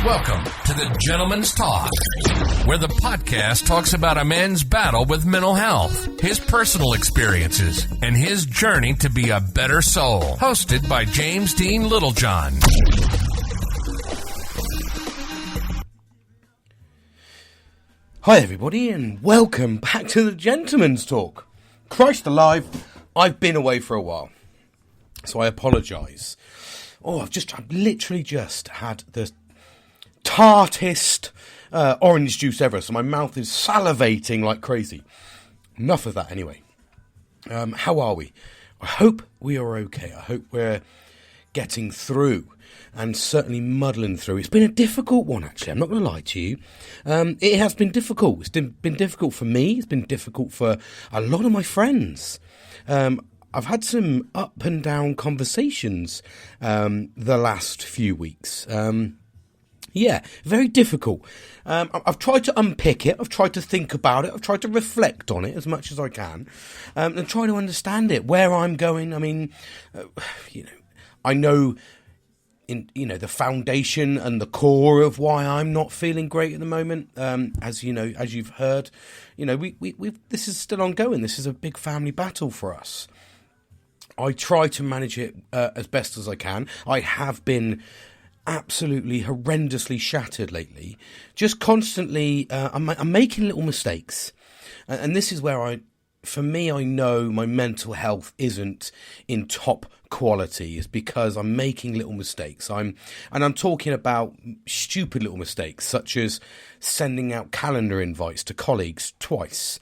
Welcome to the Gentleman's Talk, where the podcast talks about a man's battle with mental health, his personal experiences, and his journey to be a better soul. Hosted by James Dean Littlejohn. Hi everybody, and welcome back to the Gentleman's Talk. Christ alive, I've been away for a while, so I apologise. I've literally just had the tartest orange juice ever, so my mouth is salivating like crazy. Enough of that anyway. How are we? I hope we are okay. I hope we're getting through and certainly muddling through. It's been a difficult one, actually. I'm not going to lie to you. It has been difficult. It's been difficult for me. It's been difficult for a lot of my friends. I've had some up and down conversations the last few weeks. Very difficult. I've tried to unpick it. I've tried to think about it. I've tried to reflect on it as much as I can and try to understand it, where I'm going. I mean, I know the foundation and the core of why I'm not feeling great at the moment. As you've heard, this is still ongoing. This is a big family battle for us. I try to manage it as best as I can. I have been absolutely horrendously shattered lately. Just constantly, I'm making little mistakes. And this is where I know my mental health isn't in top quality, is because I'm making little mistakes. I'm talking about stupid little mistakes, such as sending out calendar invites to colleagues twice,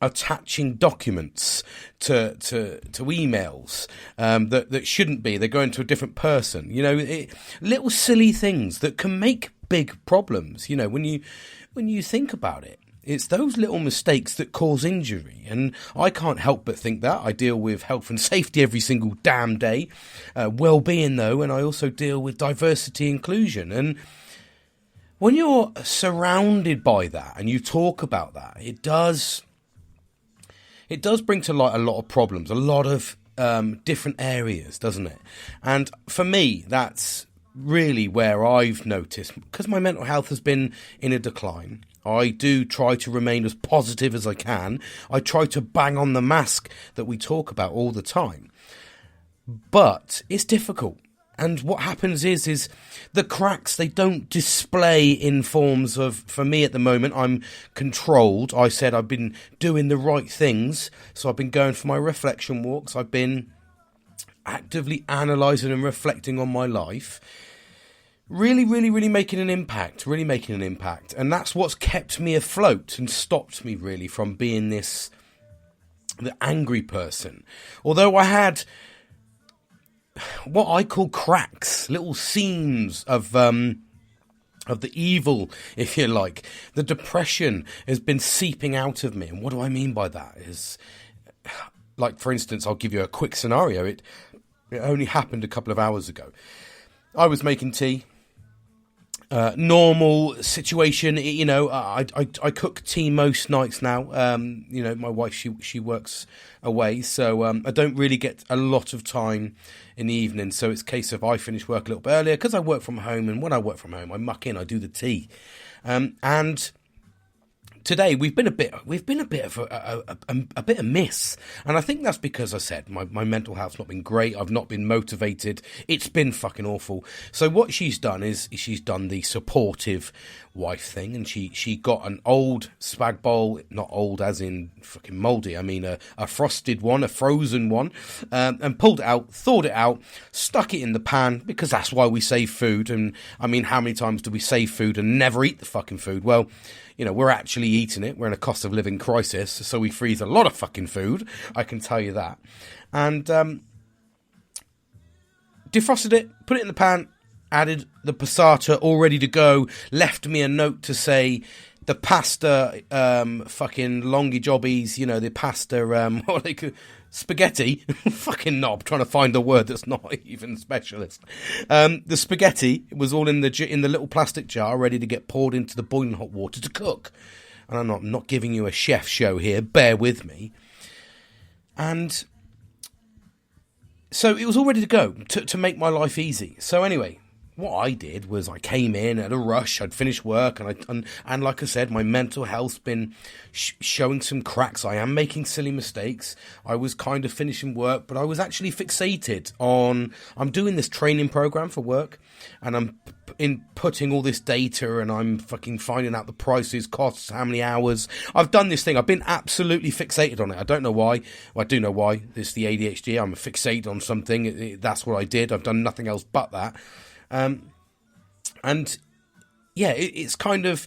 attaching documents to emails that shouldn't be. They're going to a different person. Little silly things that can make big problems. When you think about it, it's those little mistakes that cause injury. And I can't help but think that. I deal with health and safety every single damn day, well-being though, and I also deal with diversity inclusion. And when you're surrounded by that and you talk about that, it does bring to light a lot of problems, a lot of different areas, doesn't it? And for me, that's really where I've noticed, because my mental health has been in a decline. I do try to remain as positive as I can. I try to bang on the mask that we talk about all the time. But it's difficult. And what happens is the cracks, they don't display in forms of, for me at the moment, I'm controlled. I said I've been doing the right things. So I've been going for my reflection walks. I've been actively analysing and reflecting on my life. Really, really, really making an impact. And that's what's kept me afloat and stopped me really from being the angry person. Although I had what I call cracks, little seams of the evil, if you like. The depression has been seeping out of me. And what do I mean by that? Is, like, for instance, I'll give you a quick scenario. It only happened a couple of hours ago. I was making tea. Normal situation, I cook tea most nights now. My wife, she works away, so I don't really get a lot of time in the evening. So it's a case of I finish work a little bit earlier because I work from home, and when I work from home, I muck in, I do the tea, and today we've been a bit of a bit amiss, and I think that's because I said my mental health's not been great. I've not been motivated. It's been fucking awful. So what she's done is she's done the supportive wife thing, and she got an old spag bowl, not old as in fucking mouldy. I mean a frosted one, a frozen one, and pulled it out, thawed it out, stuck it in the pan, because that's why we save food. And I mean, how many times do we save food and never eat the fucking food? Well, we're actually eating it. We're in a cost of living crisis, so we freeze a lot of fucking food, I can tell you that. And defrosted it, put it in the pan, added the passata all ready to go, left me a note to say the pasta fucking longy jobbies, the pasta, what they could, spaghetti, fucking knob, trying to find a word that's not even specialist. The spaghetti was all in the little plastic jar, ready to get poured into the boiling hot water to cook. And I'm not giving you a chef show here, bear with me. And so it was all ready to go to make my life easy. So anyway, what I did was I came in at a rush. I'd finished work, and like I said, my mental health's been showing some cracks. I am making silly mistakes. I was kind of finishing work, but I was actually fixated on. I'm doing this training program for work, and I'm inputting all this data, and I'm fucking finding out the prices, costs, how many hours. I've done this thing. I've been absolutely fixated on it. I don't know why. Well, I do know why. It's the ADHD. I'm fixated on something. That's what I did. I've done nothing else but that. And yeah, it's kind of,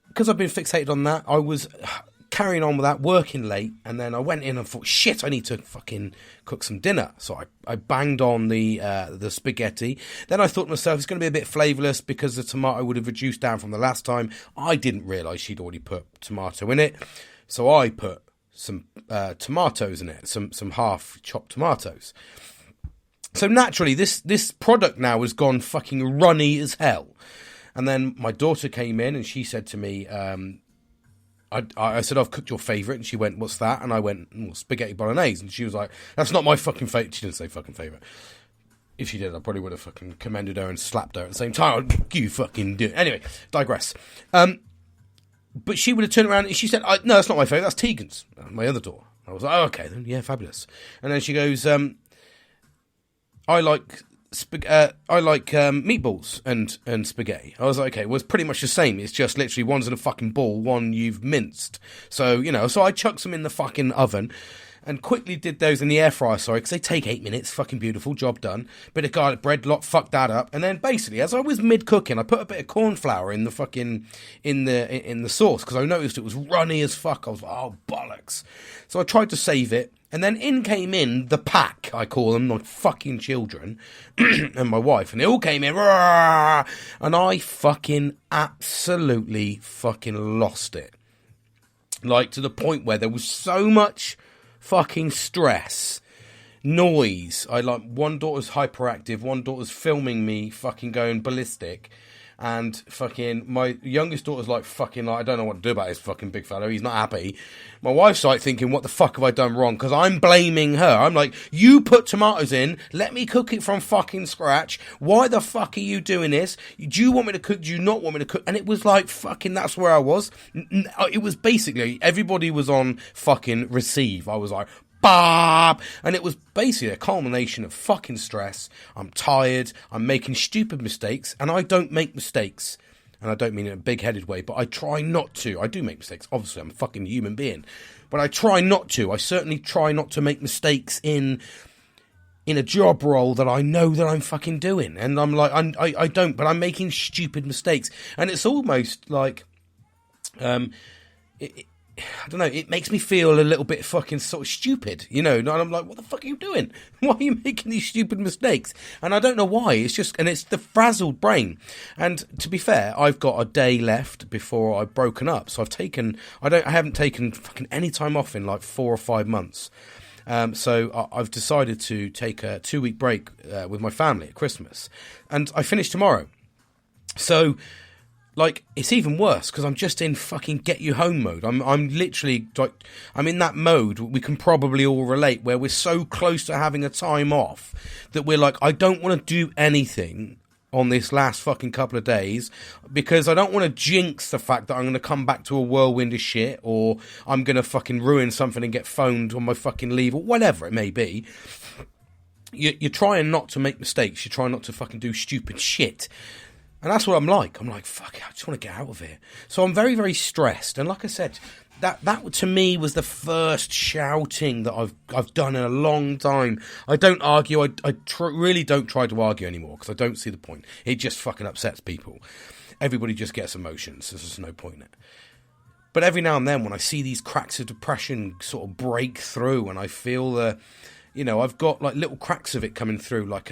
because I've been fixated on that, I was carrying on with that, working late, and then I went in and thought, shit, I need to fucking cook some dinner. So I banged on the spaghetti. Then I thought to myself, it's going to be a bit flavourless because the tomato would have reduced down from the last time. I didn't realise she'd already put tomato in it. So I put some tomatoes in it, some half chopped tomatoes. So naturally, this product now has gone fucking runny as hell. And then my daughter came in and she said to me, I said, I've cooked your favourite. And she went, what's that? And I went, spaghetti bolognese. And she was like, that's not my fucking favourite. She didn't say fucking favourite. If she did, I probably would have fucking commended her and slapped her at the same time. You fucking do it. Anyway, digress. But she would have turned around and she said, no, that's not my favourite. That's Tegan's, my other daughter. I was like, oh, okay, then, yeah, fabulous. And then she goes, I like meatballs and spaghetti. I was like, okay, well, it's pretty much the same. It's just literally one's in a fucking ball, one you've minced. So, so I chucked them in the fucking oven and quickly did those in the air fryer, because they take 8 minutes. Fucking beautiful, job done. Bit of garlic bread, fucked that up. And then basically, as I was mid-cooking, I put a bit of corn flour in the fucking, in the sauce, because I noticed it was runny as fuck. I was like, oh, bollocks. So I tried to save it. And then in came the pack, I call them, my fucking children, and my wife, and they all came in, and I fucking absolutely fucking lost it. Like, to the point where there was so much fucking stress, noise. One daughter's hyperactive, one daughter's filming me fucking going ballistic. And fucking my youngest daughter's I don't know what to do about this fucking big fella. He's not happy. My wife's thinking, what the fuck have I done wrong? Because I'm blaming her. I'm like, you put tomatoes in. Let me cook it from fucking scratch. Why the fuck are you doing this? Do you want me to cook? Do you not want me to cook? And it was fucking, that's where I was. It was basically, everybody was on fucking receive. I was like, Bob! And it was basically a culmination of fucking stress. I'm tired. I'm making stupid mistakes. And I don't make mistakes. And I don't mean in a big-headed way, but I try not to. I do make mistakes. Obviously, I'm a fucking human being. But I try not to. I certainly try not to make mistakes in a job role that I know that I'm fucking doing. And I'm like, I don't, but I'm making stupid mistakes. And it's almost like, I don't know, it makes me feel a little bit fucking sort of stupid, And I'm like, what the fuck are you doing? Why are you making these stupid mistakes? And I don't know why. It's just, and it's the frazzled brain. And to be fair, I've got a day left before I've broken up. So I haven't taken fucking any time off in 4 or 5 months. So I've decided to take a 2-week break with my family at Christmas. And I finish tomorrow. So, it's even worse because I'm just in fucking get you home mode. I'm literally I'm in that mode we can probably all relate, where we're so close to having a time off that we're like, I don't want to do anything on this last fucking couple of days because I don't want to jinx the fact that I'm going to come back to a whirlwind of shit, or I'm going to fucking ruin something and get phoned on my fucking leave, or whatever it may be. You're trying not to make mistakes. You're trying not to fucking do stupid shit. And that's what I'm like. I'm like, fuck, I just want to get out of here. So I'm very, very stressed. And like I said, that to me was the first shouting that I've done in a long time. I don't argue. I really don't try to argue anymore because I don't see the point. It just fucking upsets people. Everybody just gets emotions. There's just no point in it. But every now and then when I see these cracks of depression sort of break through and I feel I've got little cracks of it coming through, like,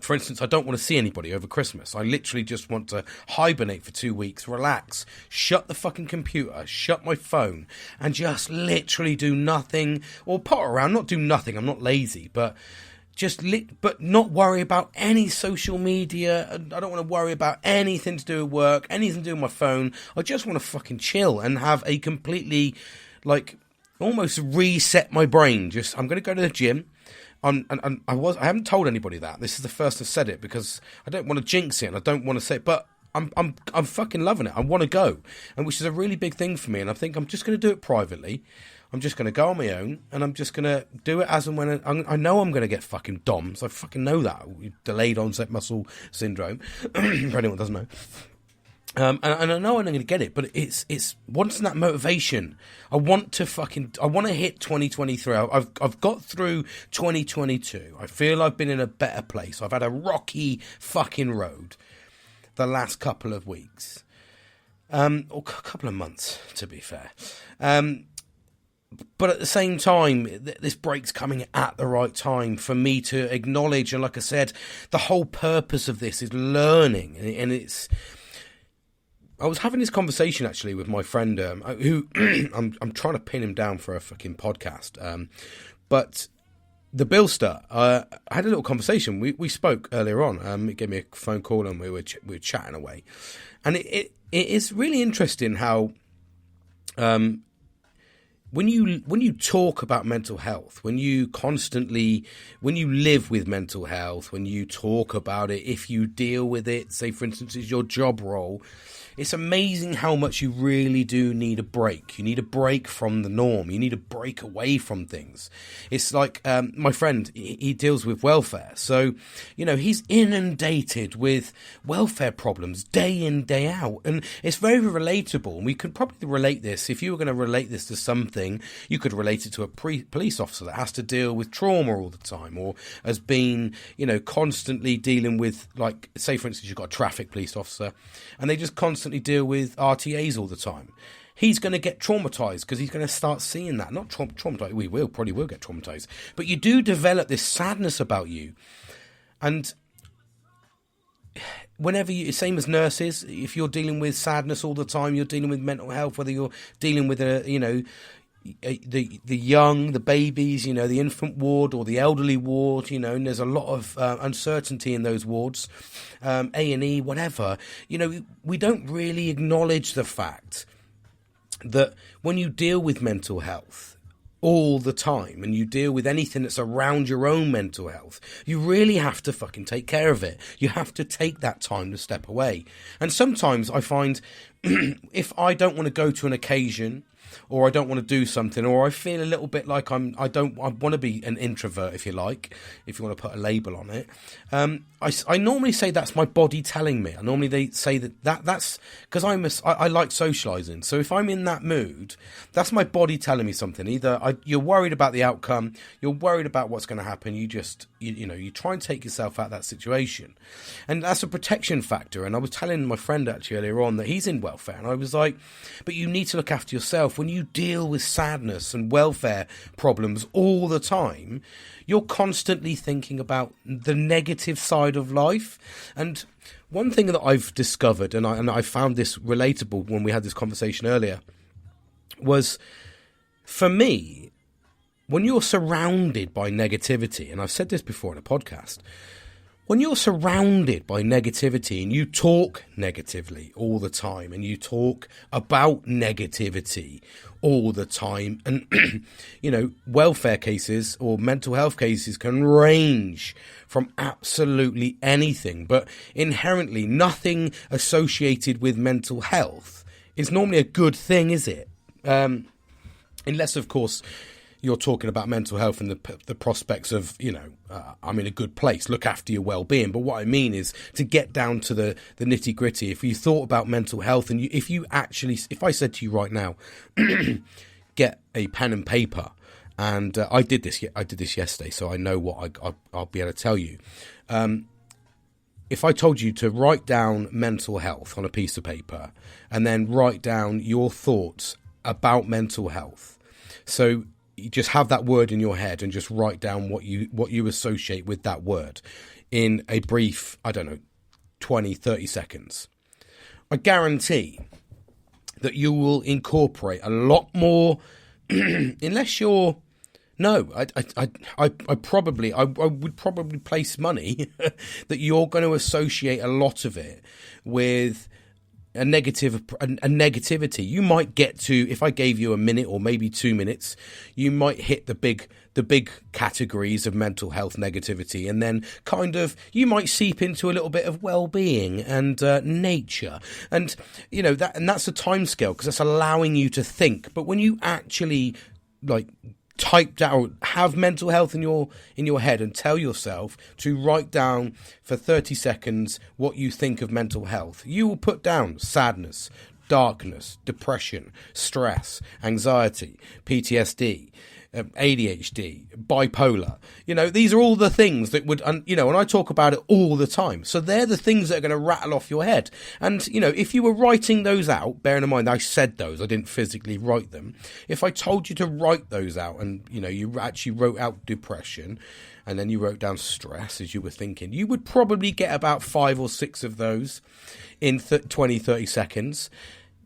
for instance, I don't want to see anybody over Christmas. I literally just want to hibernate for 2 weeks, relax, shut the fucking computer, shut my phone, and just literally do nothing, or potter around, not do nothing, I'm not lazy, but but not worry about any social media. I don't want to worry about anything to do with work, anything to do with my phone. I just want to fucking chill and have a completely, almost reset my brain. I'm going to go to the gym. I haven't told anybody that. This is the first I've said it because I don't want to jinx it and I don't want to say it, but I'm fucking loving it. I want to go, and which is a really big thing for me. And I think I'm just going to do it privately. I'm just going to go on my own, and I'm just going to do it as and when I know I'm going to get fucking DOMS. I fucking know that. Delayed onset muscle syndrome, for anyone who doesn't know. And I know I'm going to get it, but it's wanting that motivation. I want to hit 2023. I've got through 2022. I feel I've been in a better place. I've had a rocky fucking road the last couple of weeks, or a couple of months, to be fair. But at the same time, this break's coming at the right time for me to acknowledge. And like I said, the whole purpose of this is learning, and it's. I was having this conversation actually with my friend, who I'm trying to pin him down for a fucking podcast. But the Billster, I had a little conversation. We spoke earlier on. He gave me a phone call and we were chatting away, and it is really interesting how, when you talk about mental health, when you live with mental health, when you talk about it, if you deal with it, say for instance, is your job role. It's amazing how much you really do need a break. You need a break from the norm. You need a break away from things. It's like my friend, he deals with welfare. So, he's inundated with welfare problems day in, day out. And it's very relatable. And we could probably relate this. If you were going to relate this to something, you could relate it to a police officer that has to deal with trauma all the time, or has been, constantly dealing with, like, say, for instance, you've got a traffic police officer and they just constantly deal with RTAs all the time. He's going to get traumatized because he's going to start seeing that. Not traumatized. We probably will get traumatized. But you do develop this sadness about you. And whenever same as nurses, if you're dealing with sadness all the time, you're dealing with mental health, whether you're dealing with the young, the babies, the infant ward or the elderly ward, and there's a lot of uncertainty in those wards, A&E, whatever, we don't really acknowledge the fact that when you deal with mental health all the time and you deal with anything that's around your own mental health, you really have to fucking take care of it. You have to take that time to step away. And sometimes I find if I don't want to go to an occasion, or I don't want to do something, or I feel a little bit like I want to be an introvert, if you like, if you want to put a label on it. I normally say that's my body telling me. I normally say that's because I like socialising. So if I'm in that mood, that's my body telling me something. Either you're worried about the outcome, you're worried about what's going to happen. You just you try and take yourself out of that situation, and that's a protection factor. And I was telling my friend actually earlier on that he's in welfare, and I was like, but you need to look after yourself. When you deal with sadness and welfare problems all the time, you're constantly thinking about the negative side of life. And one thing that I've discovered, and I found this relatable when we had this conversation earlier, was for me, when you're surrounded by negativity, and I've said this before in a podcast, when you're surrounded by negativity and you talk negatively all the time and you talk about negativity all the time, and, welfare cases or mental health cases can range from absolutely anything, but inherently nothing associated with mental health is normally a good thing, is it? Unless, of course, you're talking about mental health and the prospects of, I'm in a good place, look after your well-being. But what I mean is to get down to the nitty-gritty. If you thought about mental health and if I said to you right now, get a pen and paper, and I did this yesterday, so I know what I'll be able to tell you. If I told you to write down mental health on a piece of paper and then write down your thoughts about mental health, so you just have that word in your head and just write down what you associate with that word in a brief, 20, 30 seconds. I guarantee that you will incorporate a lot more, unless you're, no, I would probably place money that you're going to associate a lot of it with a negativity. You might get to, if I gave you a minute or maybe 2 minutes, you might hit the the big categories of mental health negativity, and then kind of you might seep into a little bit of well-being and nature, and that's a time scale because that's allowing you to think. But when you actually type down, have mental health in your head and tell yourself to write down for 30 seconds what you think of mental health, you will put down sadness, darkness, depression, stress, anxiety, PTSD, ADHD, bipolar. These are all the things that would, and I talk about it all the time. So they're the things that are going to rattle off your head. And, if you were writing those out, bearing in mind I said those, I didn't physically write them. If I told you to write those out and, you actually wrote out depression and then you wrote down stress as you were thinking, you would probably get about 5 or 6 of those in 20, 30 seconds.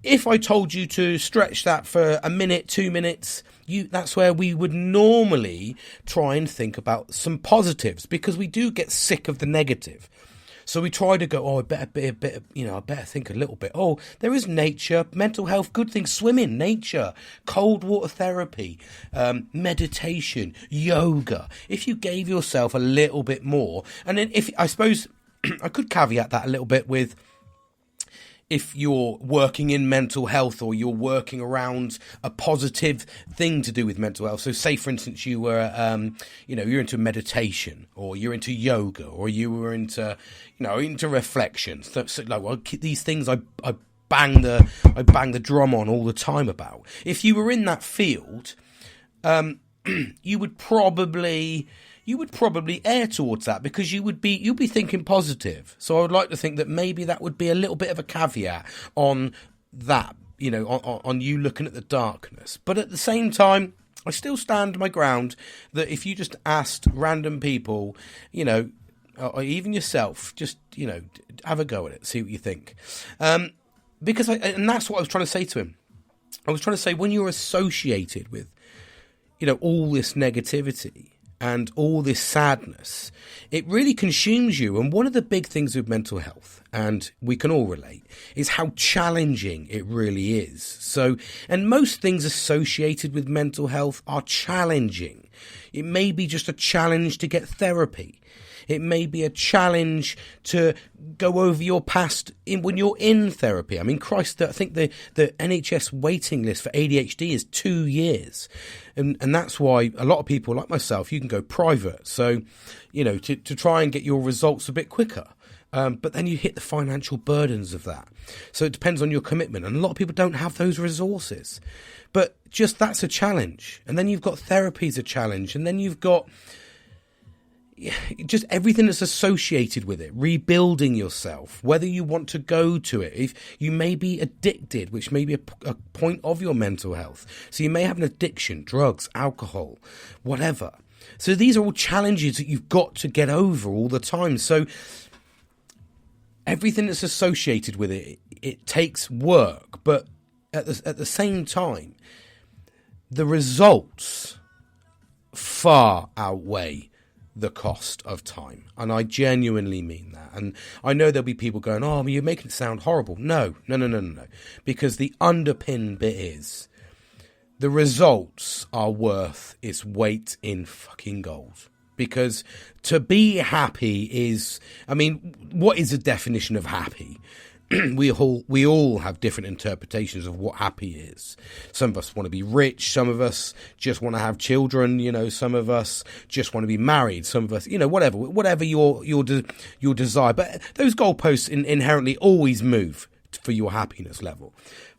If I told you to stretch that for a minute, 2 minutes, that's where we would normally try and think about some positives, because we do get sick of the negative. So we try to go, I better think a little bit. Oh, there is nature, mental health, good things, swimming, nature, cold water therapy, meditation, yoga. If you gave yourself a little bit more, and then I suppose I could caveat that a little bit with, if you're working in mental health or you're working around a positive thing to do with mental health. So say, for instance, you were, you're into meditation, or you're into yoga, or you were into reflection. So these things I bang the drum on all the time about. If you were in that field, you would probably err towards that, because you'd be thinking positive. So I would like to think that maybe that would be a little bit of a caveat on that, on you looking at the darkness. But at the same time, I still stand my ground that if you just asked random people, or even yourself, just, have a go at it, see what you think. Because and that's what I was trying to say to him. I was trying to say, when you're associated with, all this negativity and all this sadness, it really consumes you. And one of the big things with mental health, and we can all relate, is how challenging it really is. So, and most things associated with mental health are challenging. It may be just a challenge to get therapy. It may be a challenge to go over your past when you're in therapy. I mean, Christ, I think the NHS waiting list for ADHD is 2 years. And that's why a lot of people like myself, you can go private. So, to try and get your results a bit quicker. But then you hit the financial burdens of that. So it depends on your commitment. And a lot of people don't have those resources. But just that's a challenge. And then you've got therapy as a challenge. And then you've got just everything that's associated with it, rebuilding yourself, whether you want to go to it. If you may be addicted, which may be a point of your mental health. So you may have an addiction, drugs, alcohol, whatever. So these are all challenges that you've got to get over all the time. So everything that's associated with it, it takes work, but at the same time, the results far outweigh the cost of time. And I genuinely mean that. And I know there'll be people going, oh, you're making it sound horrible. No. Because the underpin bit is the results are worth its weight in fucking gold. Because to be happy is, what is the definition of happy? We all have different interpretations of what happy is. Some of us want to be rich. Some of us just want to have children. Some of us just want to be married. Some of us, whatever your desire. But those goalposts inherently always move for your happiness level.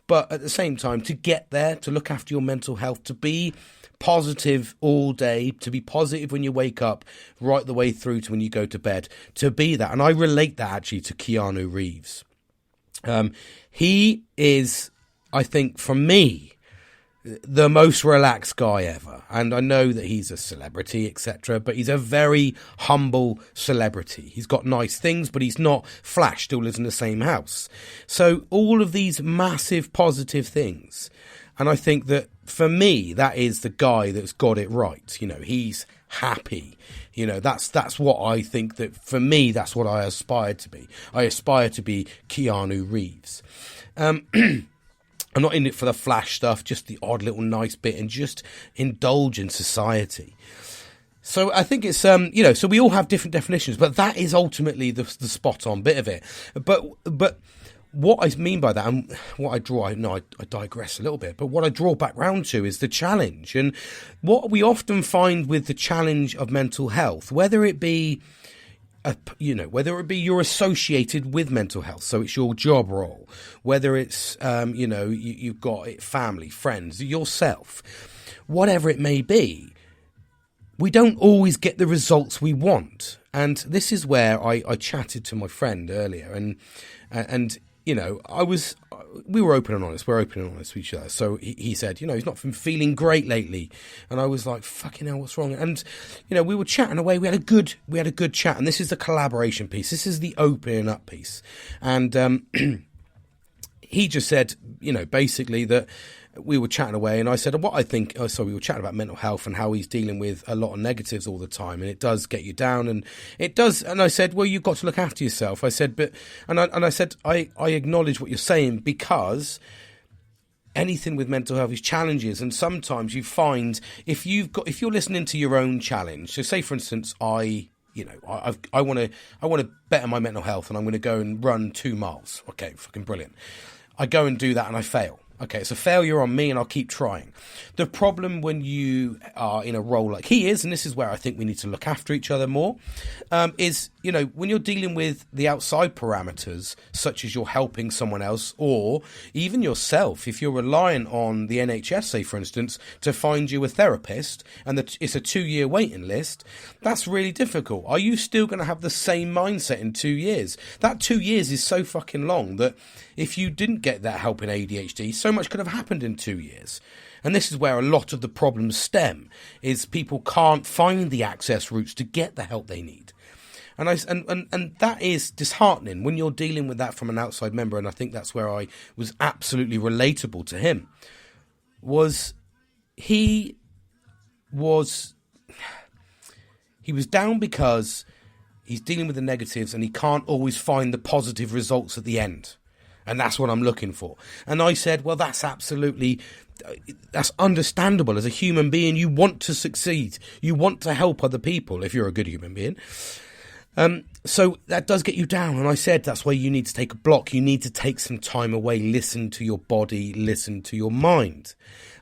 But at the same time, to get there, to look after your mental health, to be positive all day, to be positive when you wake up, right the way through to when you go to bed, to be that. And I relate that actually to Keanu Reeves. He is, I think, for me, the most relaxed guy ever. And I know that he's a celebrity, etc., but he's a very humble celebrity. He's got nice things, but he's not flash, still lives in the same house. So all of these massive positive things. And I think that for me, that is the guy that's got it right. He's happy. That's what I think that for me, that's what I aspire to be. I aspire to be Keanu Reeves. I'm not in it for the flash stuff, just the odd little nice bit, and just indulge in society. So I think it's, so we all have different definitions, but that is ultimately the spot on bit of it. But what I mean by that, and what I draw, I digress a little bit, but what I draw back round to is the challenge. And what we often find with the challenge of mental health, whether it be you're associated with mental health, so it's your job role, whether it's, you've got family, friends, yourself, whatever it may be, we don't always get the results we want. And this is where I chatted to my friend earlier, and we were open and honest. We're open and honest with each other. So he said, he's not been feeling great lately. And I was like, fucking hell, what's wrong? And, we were chatting away. We had a good chat. And this is the collaboration piece. This is the opening up piece. And he just said, basically that we were chatting away, and I said we were chatting about mental health and how he's dealing with a lot of negatives all the time, and it does get you down, and it does. And I said, well, you've got to look after yourself. I said, I acknowledge what you're saying, because anything with mental health is challenges, and sometimes you find if you're listening to your own challenge. So, say for instance, I want to better my mental health, and I'm going to go and run 2 miles. Okay, fucking brilliant. I go and do that, and I fail. Okay, it's a failure on me, and I'll keep trying. The problem when you are in a role like he is, and this is where I think we need to look after each other more, is, when you're dealing with the outside parameters, such as you're helping someone else, or even yourself, if you're relying on the NHS, say, for instance, to find you a therapist, and it's a 2-year waiting list, that's really difficult. Are you still going to have the same mindset in 2 years? That 2 years is so fucking long that if you didn't get that help in ADHD, so much could have happened in 2 years. And this is where a lot of the problems stem, is people can't find the access routes to get the help they need. And that is disheartening when you're dealing with that from an outside member. And I think that's where I was absolutely relatable to him. He was down because he's dealing with the negatives, and he can't always find the positive results at the end. And that's what I'm looking for. And I said, well, that's understandable. As a human being, you want to succeed. You want to help other people if you're a good human being. So that does get you down. And I said, that's why you need to take a block. You need to take some time away, listen to your body, listen to your mind.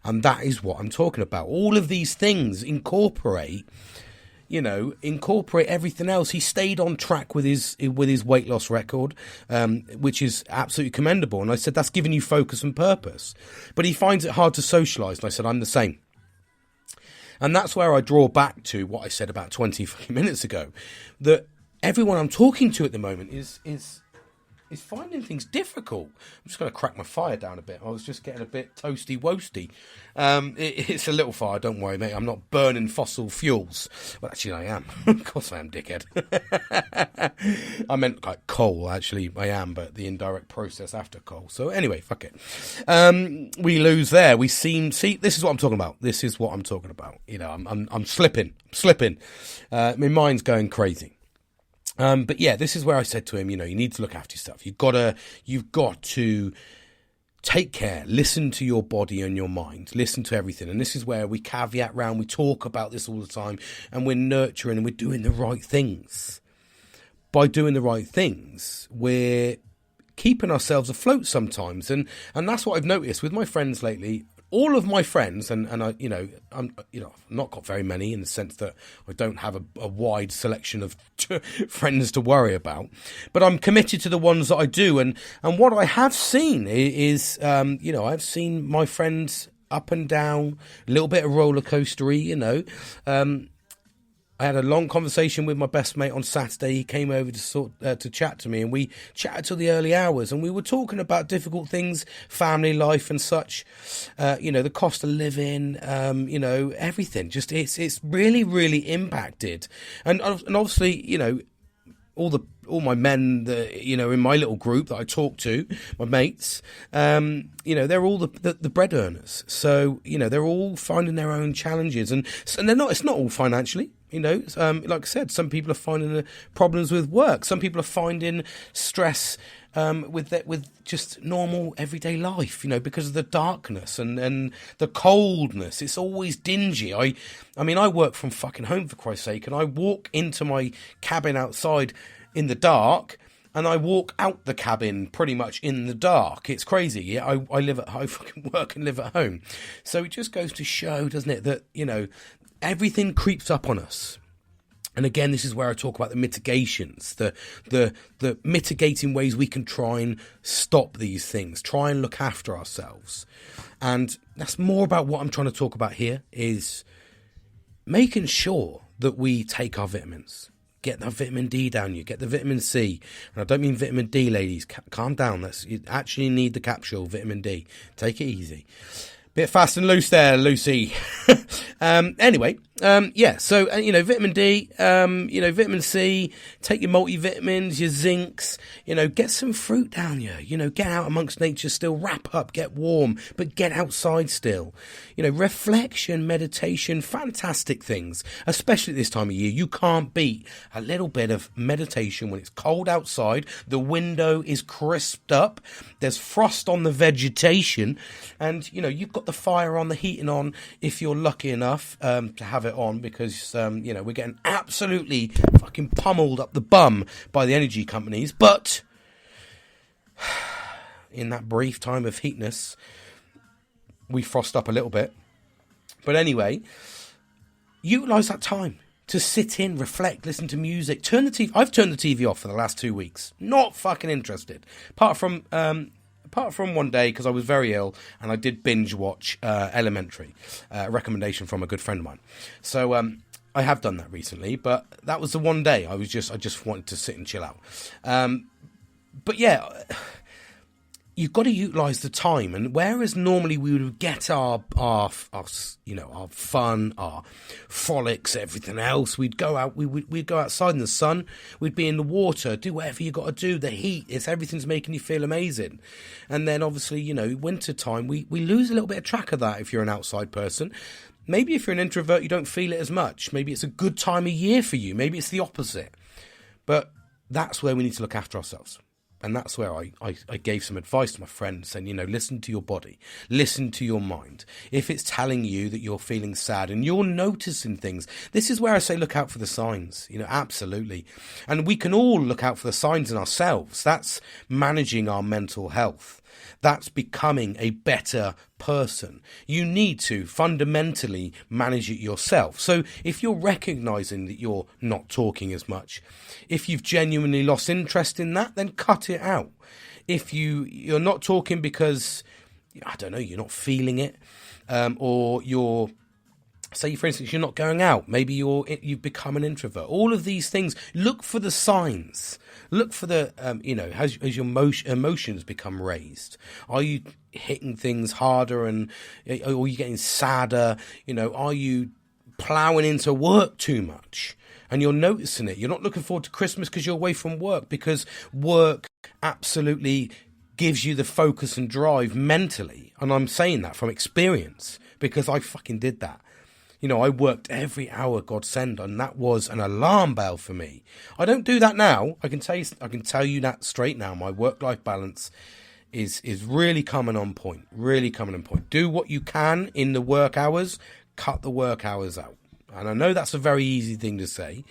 And that is what I'm talking about. All of these things incorporate everything else. He stayed on track with his weight loss record, which is absolutely commendable. And I said, that's giving you focus and purpose. But he finds it hard to socialise. And I said, I'm the same. And that's where I draw back to what I said about 20 minutes ago, that everyone I'm talking to at the moment is finding things difficult. I'm just going to crack my fire down a bit. I was just getting a bit toasty-woasty. It's a little fire, don't worry, mate. I'm not burning fossil fuels. Well, actually, I am. Of course I am, dickhead. I meant like coal, actually. I am, but the indirect process after coal. So anyway, fuck it. We lose there. See, this is what I'm talking about. This is what I'm talking about. I'm slipping. My mind's going crazy. But yeah, this is where I said to him, you need to look after yourself. You've got to take care, listen to your body and your mind, listen to everything. And this is where we caveat round, we talk about this all the time, and we're nurturing and we're doing the right things. By doing the right things, we're keeping ourselves afloat sometimes. And that's what I've noticed with my friends lately. All of my friends, and I, I've not got very many in the sense that I don't have a wide selection of friends to worry about, but I'm committed to the ones that I do. And what I have seen is, I've seen my friends up and down, a little bit of roller coastery, I had a long conversation with my best mate on Saturday. He came over to chat to me, and we chatted till the early hours, and we were talking about difficult things, family life and such, the cost of living, everything. Just it's really, really impacted. And obviously, all my men, in my little group that I talk to, my mates, they're all the bread earners. So, they're all finding their own challenges, and it's not all financially. You know, like I said, some people are finding problems with work. Some people are finding stress with just normal everyday life, you know, because of the darkness and the coldness. It's always dingy. I mean, I work from fucking home, for Christ's sake, and I walk into my cabin outside in the dark, and I walk out the cabin pretty much in the dark. It's crazy. Yeah, I fucking work and live at home. So it just goes to show, doesn't it, that, you know, everything creeps up on us. And again, this is where I talk about the mitigations, the mitigating ways we can try and stop these things, try and look after ourselves. And that's more about what I'm trying to talk about here, is making sure that we take our vitamins. Get that vitamin D down you, get the vitamin C. And I don't mean vitamin D, ladies. Calm down. You actually need the capsule, vitamin D. Take it easy. Bit fast and loose there, Lucy. Anyway, so, you know, vitamin D, you know, vitamin C, take your multivitamins, your zincs, you know, get some fruit down you, you know, get out amongst nature still, wrap up, get warm, but get outside still. You know, reflection, meditation, fantastic things, especially this time of year. You can't beat a little bit of meditation when it's cold outside, the window is crisped up, there's frost on the vegetation, and, you know, you've got the fire on, the heating on, if you're lucky enough to have it on, because you know, we're getting absolutely fucking pummeled up the bum by the energy companies. But in that brief time of heatness, we frost up a little bit. But anyway, utilize that time to sit in, reflect, listen to music, turn the TV. I've turned the TV off for the last 2 weeks. Not fucking interested. Apart from one day, because I was very ill and I did binge watch Elementary, a recommendation from a good friend of mine. So I have done that recently, but that was the one day I just wanted to sit and chill out. But yeah, you've got to utilise the time, and whereas normally we would get our you know, our fun, our frolics, everything else, we'd go out, we'd go outside in the sun, we'd be in the water, do whatever you got to do, the heat, everything's making you feel amazing. And then obviously, you know, winter time, we lose a little bit of track of that if you're an outside person. Maybe if you're an introvert, you don't feel it as much. Maybe it's a good time of year for you. Maybe it's the opposite. But that's where we need to look after ourselves. And that's where I gave some advice to my friend, saying, you know, listen to your body, listen to your mind. If it's telling you that you're feeling sad and you're noticing things, this is where I say look out for the signs, you know, absolutely. And we can all look out for the signs in ourselves. That's managing our mental health. That's becoming a better person. You need to fundamentally manage it yourself. So if you're recognizing that you're not talking as much, if you've genuinely lost interest in that, then cut it out. If you're not talking because, I don't know, you're not feeling it, or you're, say, for instance, you're not going out. Maybe you've become an introvert. All of these things, look for the signs. Look for the, you know, has your emotions become raised? Are you hitting things harder, and are you getting sadder? You know, are you ploughing into work too much? And you're noticing it. You're not looking forward to Christmas because you're away from work, because work absolutely gives you the focus and drive mentally. And I'm saying that from experience, because I fucking did that. You know, I worked every hour God send, and that was an alarm bell for me. I don't do that now. I can tell you that straight now. My work-life balance is really coming on point. Really coming on point. Do what you can in the work hours. Cut the work hours out. And I know that's a very easy thing to say,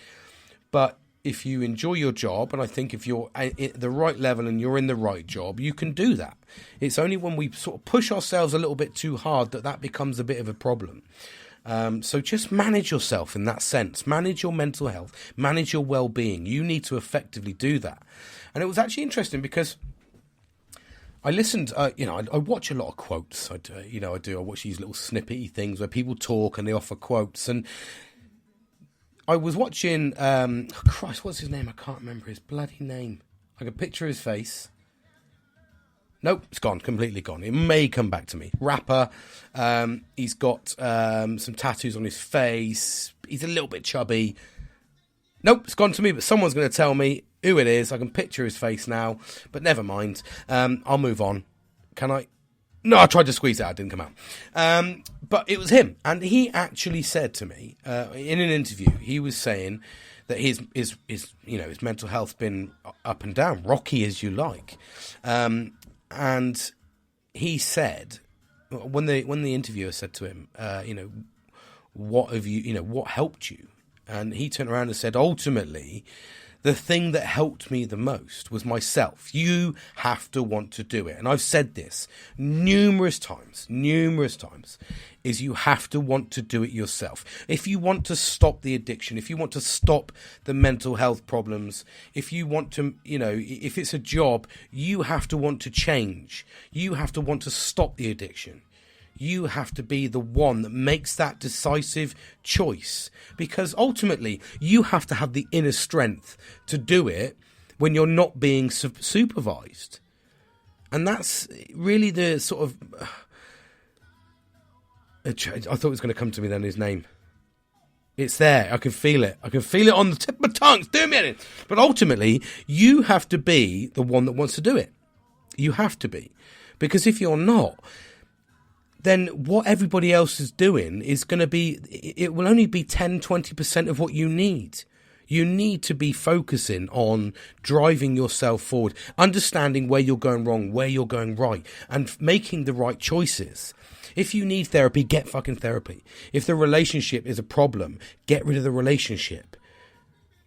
but if you enjoy your job, and I think if you're at the right level and you're in the right job, you can do that. It's only when we sort of push ourselves a little bit too hard that becomes a bit of a problem. So just manage yourself in that sense. Manage your mental health. Manage your well-being. You need to effectively do that. And it was actually interesting because I listened, you know, I watch a lot of quotes. I watch these little snippety things where people talk and they offer quotes. And I was watching, Christ, what's his name? I can't remember his bloody name. I can picture his face. Nope, it's gone, completely gone. It may come back to me. Rapper, he's got some tattoos on his face. He's a little bit chubby. Nope, it's gone to me, but someone's going to tell me who it is. I can picture his face now, but never mind. I'll move on. Can I? No, I tried to squeeze it out, it didn't come out. But it was him. And he actually said to me, in an interview, he was saying that his mental health's been up and down, rocky as you like. And he said, when the interviewer said to him, what helped you? And he turned around and said, ultimately, the thing that helped me the most was myself. You have to want to do it. And I've said this numerous times, is you have to want to do it yourself. If you want to stop the addiction, if you want to stop the mental health problems, if you want to, if it's a job, you have to want to change. You have to want to stop the addiction. You have to be the one that makes that decisive choice, because ultimately you have to have the inner strength to do it when you're not being supervised. And that's really the sort of... I thought it was going to come to me then, his name. It's there. I can feel it. I can feel it on the tip of my tongue. It's doing me in. But ultimately, you have to be the one that wants to do it. You have to be. Because if you're not, then what everybody else is doing is going to be, it will only be 10, 20% of what you need. You need to be focusing on driving yourself forward, understanding where you're going wrong, where you're going right, and making the right choices. If you need therapy, get fucking therapy. If the relationship is a problem, get rid of the relationship.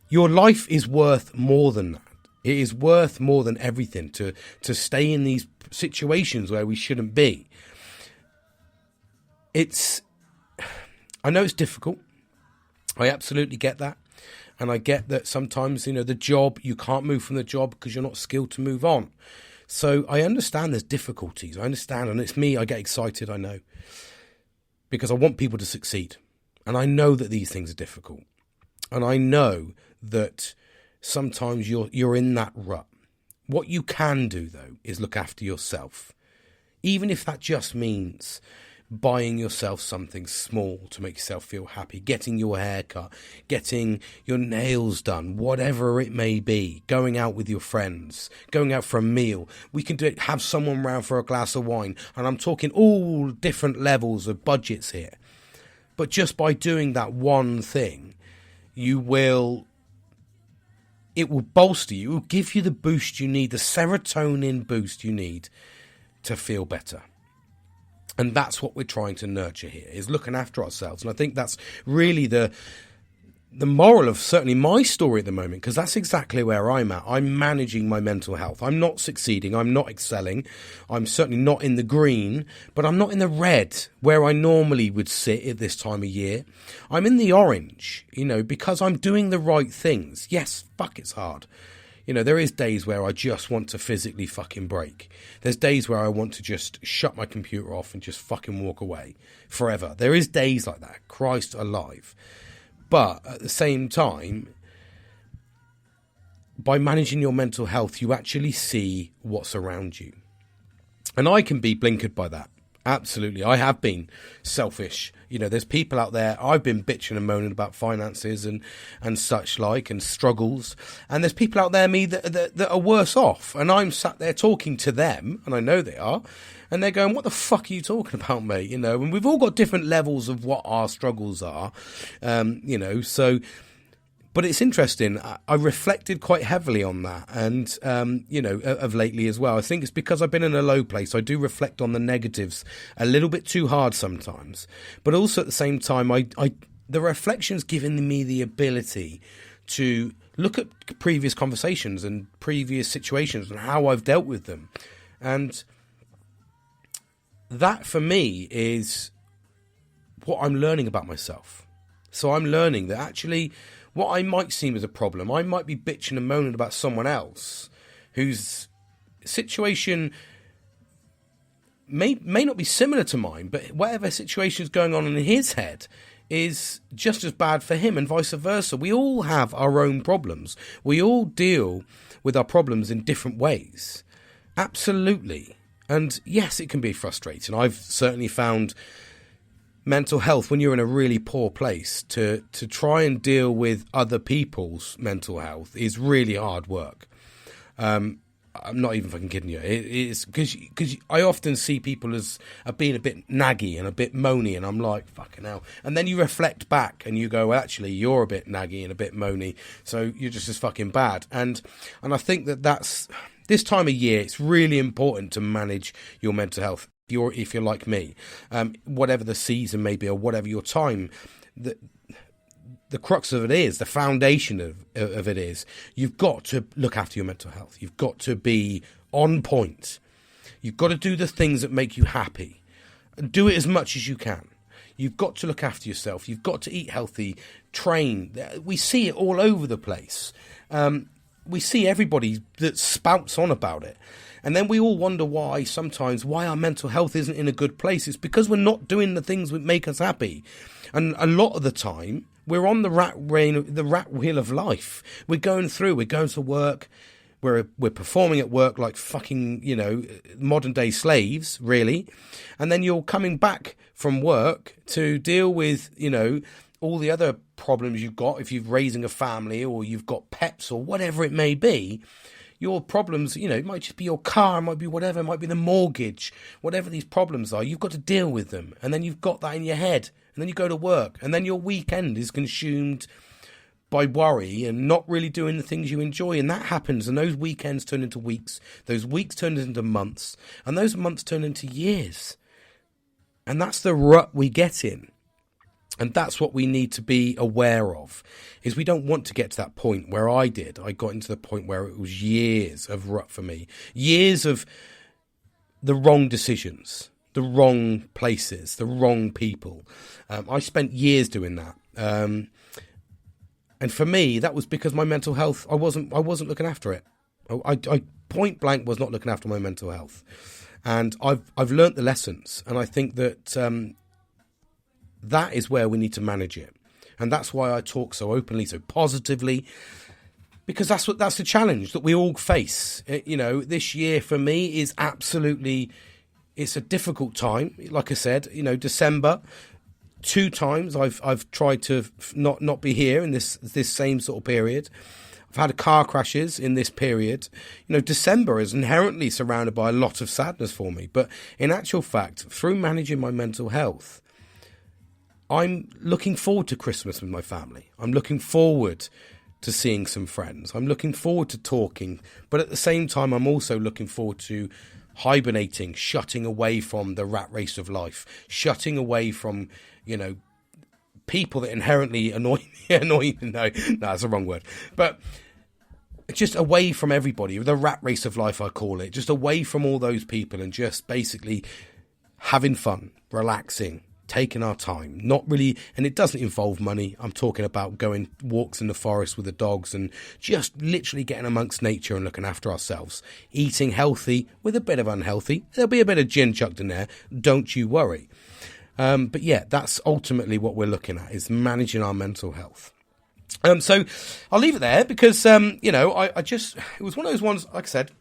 Your life is worth more than that. It is worth more than everything to stay in these situations where we shouldn't be. I know it's difficult. I absolutely get that. And I get that sometimes, the job, you can't move from the job because you're not skilled to move on. So I understand there's difficulties. I understand. And it's me, I get excited, I know. Because I want people to succeed. And I know that these things are difficult. And I know that sometimes you're in that rut. What you can do, though, is look after yourself. Even if that just means buying yourself something small to make yourself feel happy, getting your hair cut, getting your nails done, whatever it may be, going out with your friends, going out for a meal. We can do it, have someone round for a glass of wine. And I'm talking all different levels of budgets here. But just by doing that one thing, it will bolster you. It will give you the boost you need, the serotonin boost you need to feel better. And that's what we're trying to nurture here, is looking after ourselves. And I think that's really the moral of certainly my story at the moment, because that's exactly where I'm at. I'm managing my mental health. I'm not succeeding. I'm not excelling. I'm certainly not in the green, but I'm not in the red where I normally would sit at this time of year. I'm in the orange, because I'm doing the right things. Yes, fuck, it's hard. There is days where I just want to physically fucking break. There's days where I want to just shut my computer off and just fucking walk away forever. There is days like that. Christ alive. But at the same time, by managing your mental health, you actually see what's around you. And I can be blinkered by that. Absolutely. I have been selfish. There's people out there. I've been bitching and moaning about finances and such like and struggles. And there's people out there, that are worse off. And I'm sat there talking to them, and I know they are. And they're going, what the fuck are you talking about, mate? And we've all got different levels of what our struggles are. So... But it's interesting. I reflected quite heavily on that, and of lately as well. I think it's because I've been in a low place. I do reflect on the negatives a little bit too hard sometimes, but also at the same time, the reflection's given me the ability to look at previous conversations and previous situations and how I've dealt with them, and that for me is what I'm learning about myself. So I'm learning that actually, what I might seem as a problem, I might be bitching and moaning about someone else whose situation may not be similar to mine, but whatever situation is going on in his head is just as bad for him, and vice versa. We all have our own problems. We all deal with our problems in different ways. Absolutely. And yes, it can be frustrating. I've certainly found mental health, when you're in a really poor place, to try and deal with other people's mental health is really hard work. I'm not even fucking kidding you. It's because I often see people as being a bit naggy and a bit moany, and I'm like, fucking hell. And then you reflect back and you go, well, actually, you're a bit naggy and a bit moany, so you're just as fucking bad. And I think that's this time of year, it's really important to manage your mental health. If you're like me, whatever the season may be or whatever your time, the crux of it is, the foundation of it is, you've got to look after your mental health. You've got to be on point. You've got to do the things that make you happy. And do it as much as you can. You've got to look after yourself. You've got to eat healthy, train. We see it all over the place. We see everybody that spouts on about it. And then we all wonder why our mental health isn't in a good place. It's because we're not doing the things that make us happy. And a lot of the time, we're on the rat wheel of life. We're going to work. We're performing at work like fucking, modern day slaves, really. And then you're coming back from work to deal with, all the other problems you've got if you're raising a family or you've got pets or whatever it may be. Your problems, it might just be your car, it might be whatever, it might be the mortgage, whatever these problems are, you've got to deal with them. And then you've got that in your head. And then you go to work. And then your weekend is consumed by worry and not really doing the things you enjoy. And that happens. And those weekends turn into weeks. Those weeks turn into months. And those months turn into years. And that's the rut we get in. And that's what we need to be aware of, is we don't want to get to that point where I did. I got into the point where it was years of rut for me. Years of the wrong decisions, the wrong places, the wrong people. I spent years doing that. And for me, that was because my mental health, I wasn't looking after it. I point blank was not looking after my mental health. And I've learnt the lessons. And I think that that is where we need to manage it. And that's why I talk so openly, so positively, because that's the challenge that we all face. This year for me is absolutely, it's a difficult time. Like I said, December, 2 times I've tried to not be here in this same sort of period. I've had car crashes in this period. December is inherently surrounded by a lot of sadness for me. But in actual fact, through managing my mental health, I'm looking forward to Christmas with my family. I'm looking forward to seeing some friends. I'm looking forward to talking. But at the same time, I'm also looking forward to hibernating, shutting away from the rat race of life, shutting away from, people that inherently annoy me. No, that's the wrong word. But just away from everybody, the rat race of life, I call it. Just away from all those people and just basically having fun, relaxing, taking our time, not really, and it doesn't involve money. I'm talking about going walks in the forest with the dogs and just literally getting amongst nature and looking after ourselves, eating healthy with a bit of unhealthy. There'll be a bit of gin chucked in there, don't you worry. But yeah, that's ultimately what we're looking at, is managing our mental health. So I'll leave it there because, it was one of those ones, like I said,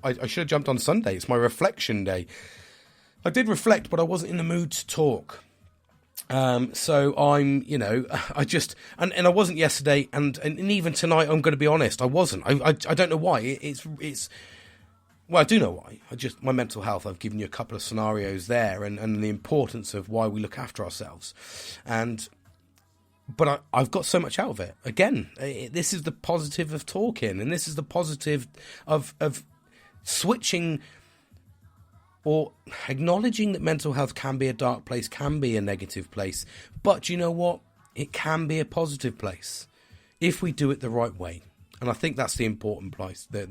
I should have jumped on Sunday. It's my reflection day. I did reflect, but I wasn't in the mood to talk. So I'm, I just, and I wasn't yesterday, and even tonight, I'm going to be honest, I wasn't. I don't know why. Well, I do know why. My mental health, I've given you a couple of scenarios there and the importance of why we look after ourselves. But I've got so much out of it. Again, this is the positive of talking, and this is the positive of switching or acknowledging that mental health can be a dark place, can be a negative place. But you know what? It can be a positive place if we do it the right way. And I think that's the important place. The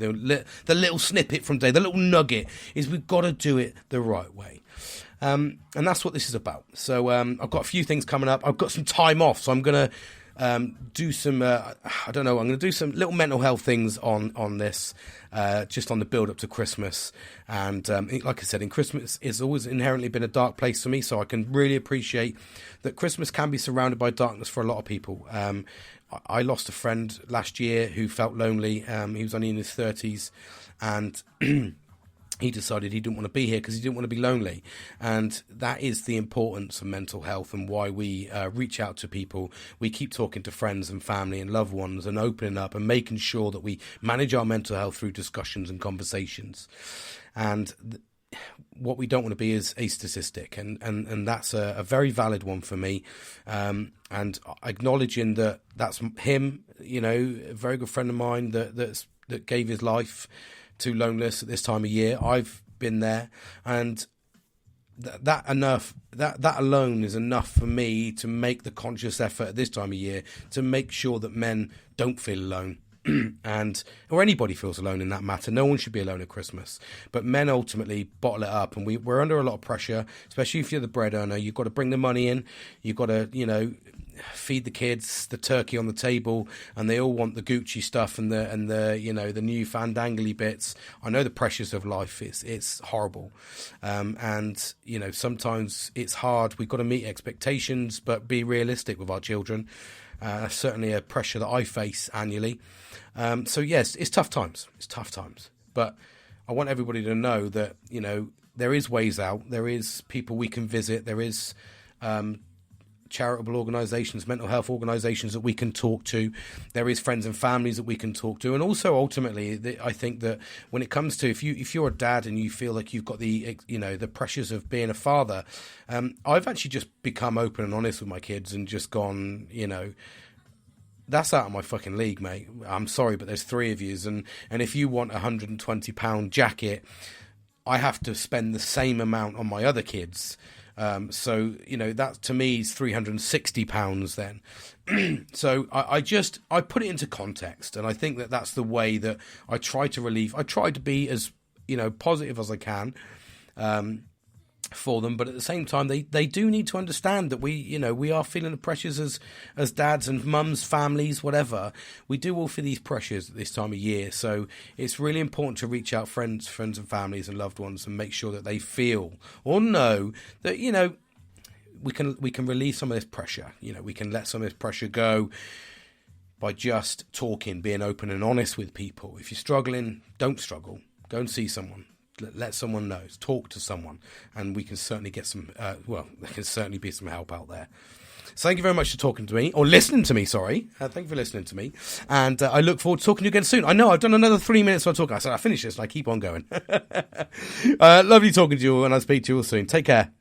little snippet from today, the little nugget, is we've got to do it the right way. And that's what this is about. So I've got a few things coming up. I've got some time off, so I'm going to do some, I'm going to do some little mental health things on this, just on the build up to Christmas. And like I said, in Christmas, it's always inherently been a dark place for me, so I can really appreciate that Christmas can be surrounded by darkness for a lot of people. I lost a friend last year who felt lonely. He was only in his 30s, and he decided he didn't want to be here because he didn't want to be lonely. And that is the importance of mental health and why we reach out to people. We keep talking to friends and family and loved ones and opening up and making sure that we manage our mental health through discussions and conversations. And what we don't want to be is a statistic. And that's a very valid one for me. And acknowledging that that's him, a very good friend of mine that gave his life to loneliness at this time of year. I've been there, and that alone is enough for me to make the conscious effort at this time of year to make sure that men don't feel alone. Or anybody feels alone in that matter. No one should be alone at Christmas, but men ultimately bottle it up, and we're under a lot of pressure, especially if you're the bread earner. You've got to bring the money in, you've got to feed the kids, the turkey on the table, and they all want the Gucci stuff and the the new fandangly bits. I know the pressures of life, it's horrible, and sometimes it's hard. We've got to meet expectations but be realistic with our children. Certainly a pressure that I face annually. So yes, it's tough times. But I want everybody to know that, there is ways out. There is people we can visit. There is charitable organisations, mental health organisations that we can talk to. There is friends and families that we can talk to. And also, ultimately, I think that when it comes to if you're a dad and you feel like you've got the pressures of being a father, I've actually just become open and honest with my kids and just gone, that's out of my fucking league, mate. I'm sorry, but there's 3 of yous, and if you want a £120 jacket, I have to spend the same amount on my other kids. So that to me is £360 then. So I put it into context, and I think that that's the way that I try to relieve. I try to be as positive as I can for them, but at the same time they do need to understand that we are feeling the pressures as dads and mums, families, whatever. We do all feel these pressures at this time of year, so it's really important to reach out friends and families and loved ones and make sure that they feel or know that we can relieve some of this pressure. We can let some of this pressure go by just talking, being open and honest with people. If you're struggling, don't struggle. Go and see someone. Let someone know. Talk to someone, and we can certainly get some. There can certainly be some help out there. So thank you very much for talking to me, or listening to me. Sorry, thank you for listening to me, and I look forward to talking to you again soon. I know I've done another 3 minutes of talking. I said I finish this, and I keep on going. Lovely talking to you all, and I'll speak to you all soon. Take care.